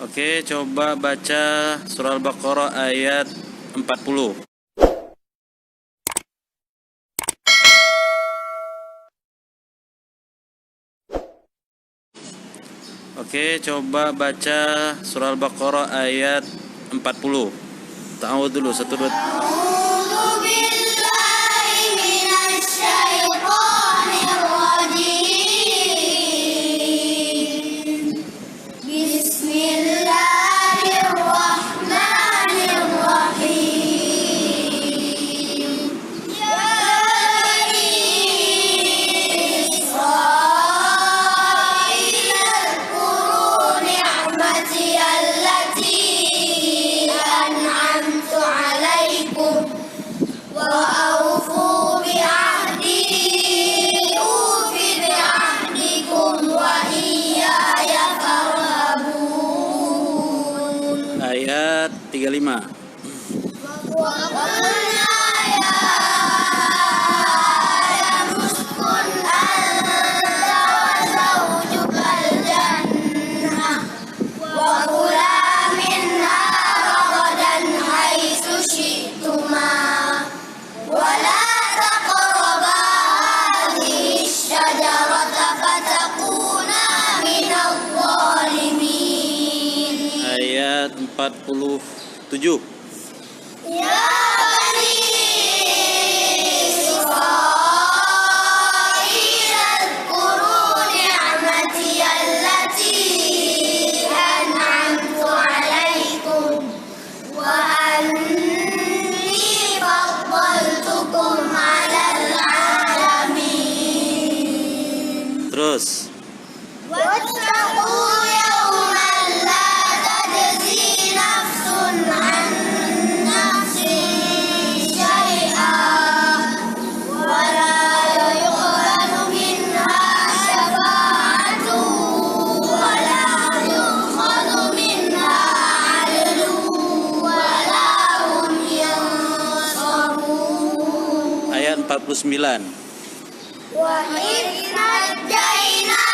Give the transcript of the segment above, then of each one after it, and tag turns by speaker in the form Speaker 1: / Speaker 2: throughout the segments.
Speaker 1: Oke, coba baca surah Al-Baqarah ayat 40. Oke, coba baca surah Al-Baqarah ayat 40. Ta'awud dulu, 1, 2. Ayat 35. Ayat 47.
Speaker 2: Ya Bani Israil adhkuru ni'mati allati an'amtu 'alaikum wa anni faddaltukum 'alal 'alamin.
Speaker 1: Terus.
Speaker 2: Wattaqu yawman la tajzi nafsun 'an nafsin syai'an wa la yuqbalu minha syafa'atun wa la yu'khadhu minha 'adlun wa la hum yansarun.
Speaker 1: Ayat 49.
Speaker 2: Wa idh najjaynakum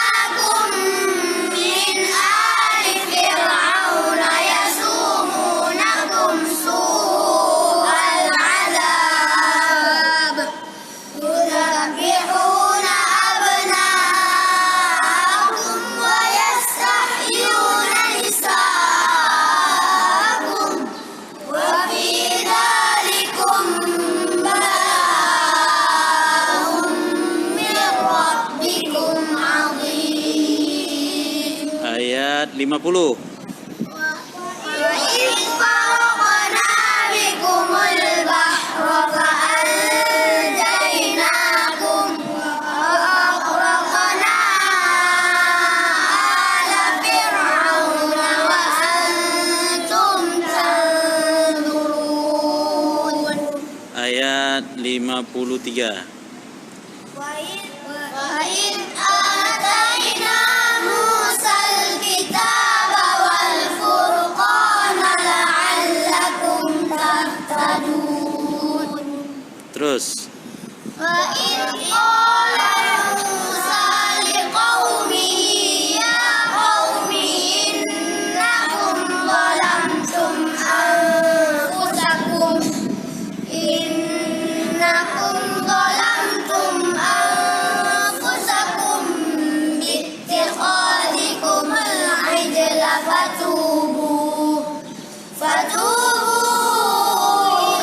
Speaker 2: min ali fir'auna yasumunakum su'al 'adzab yudhabbihuna abna'akum wa yastahyuna nisa'akum wa fi dhalikum bala'un min rabbikum 'adzim.
Speaker 1: Ayat 50.
Speaker 2: وَإِذْ فَرَقْنَا بِكُمُ الْبَحْرَ فَأَنْجَيْنَاكُمْ وَأَغْرَقْنَا آلَ فِرْعَوْنَ وَأَنْتُمْ تَنْظُرُونَ.
Speaker 1: Ayat 53.
Speaker 2: وَإِذْ آتَيْنَا مُوسَى الْكِتَابَ وَالْفُرْقَانَ لَعَلَّكُمْ تَهْتَدُونَ.
Speaker 1: Terus.
Speaker 2: وَإِذْ قَالَ مُوسَى لِقَوْمِهِ يَا قَوْمِ إِنَّكُمْ ظَلَمْتُمْ أَنفُسَكُمْ بِاتِّخَاذِكُمُ الْعِجْلَ فَتُوبُوا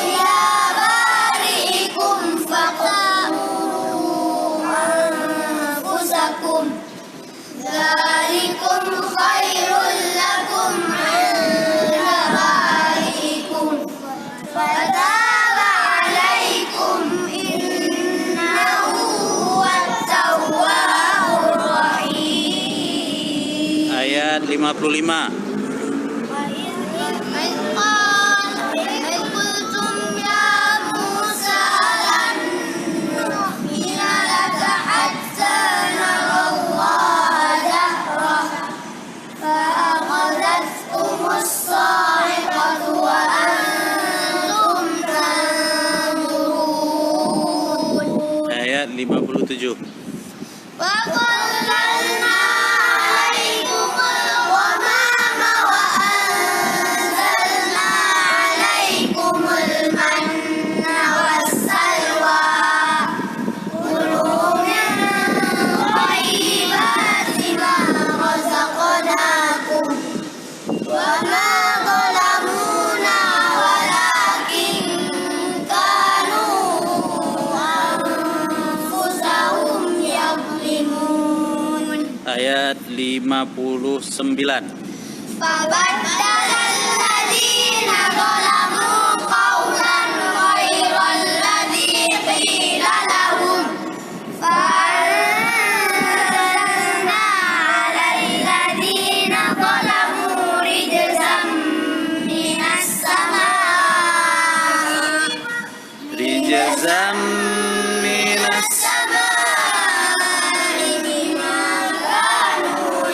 Speaker 2: إِلَى بَارِئِكُمْ فَاقْتُلُوا أَنفُسَكُمْ ذَلِكُمْ خَيْرٌ لَكُمْ عِندَ بَارِئِكُمْ فَتَابَ عَلَيْكُمْ إِنَّهُ هُوَ التَّوَّابُ الرَّحِيمُ.
Speaker 1: Ayat 55.
Speaker 2: وإذ قلتم يا موسى لن نؤمن لك حتى نرى الله جهرة فأخذتكم الصاعقة وأنتم تنظرون.
Speaker 1: Ayat 57.
Speaker 2: وَظَلَّلْنَا عَلَيْكُمُ الْغَمَامَ وَأَنزَلْنَا فبدل الذين ظلموا قولا غير الذي قيل لهم فأنزلنا على الذين ظلموا رجزا من السماء
Speaker 1: Rijzam minas.
Speaker 2: السماء بما كانوا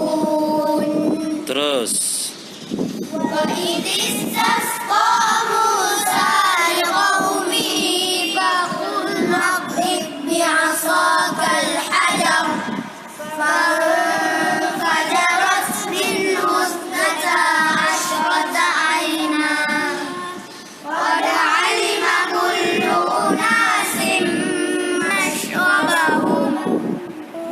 Speaker 2: يفسقون.
Speaker 1: Terus.
Speaker 2: وإذ استسقى موسى لقومه فقل اضرب بعصاك الحجر فانفجرت منه 12 عينا قد علم كل أناس مشربهم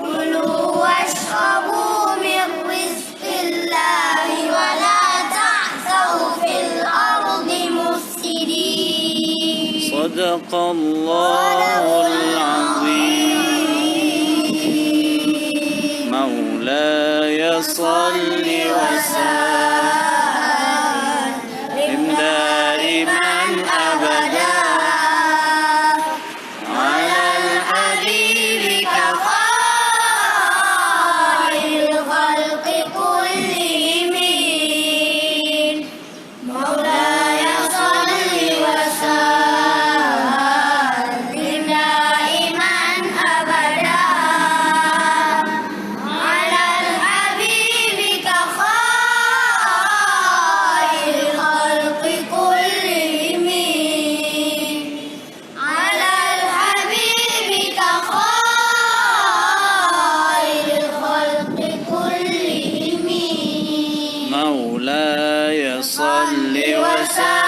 Speaker 2: كلوا واشربوا من رزق الله ولا تعثوا في الأرض مفسدين.
Speaker 1: Sadaqallahul azim. Maulaya salli wa sallim daiman abada ala al-habibika
Speaker 2: خير الخلق كلهم مولاي صل وسلم دائما أبدا على الحبيبك خير الخلق كلهم على الحبيبك خير الخلق كلهم
Speaker 1: Maulaya salli wa sallim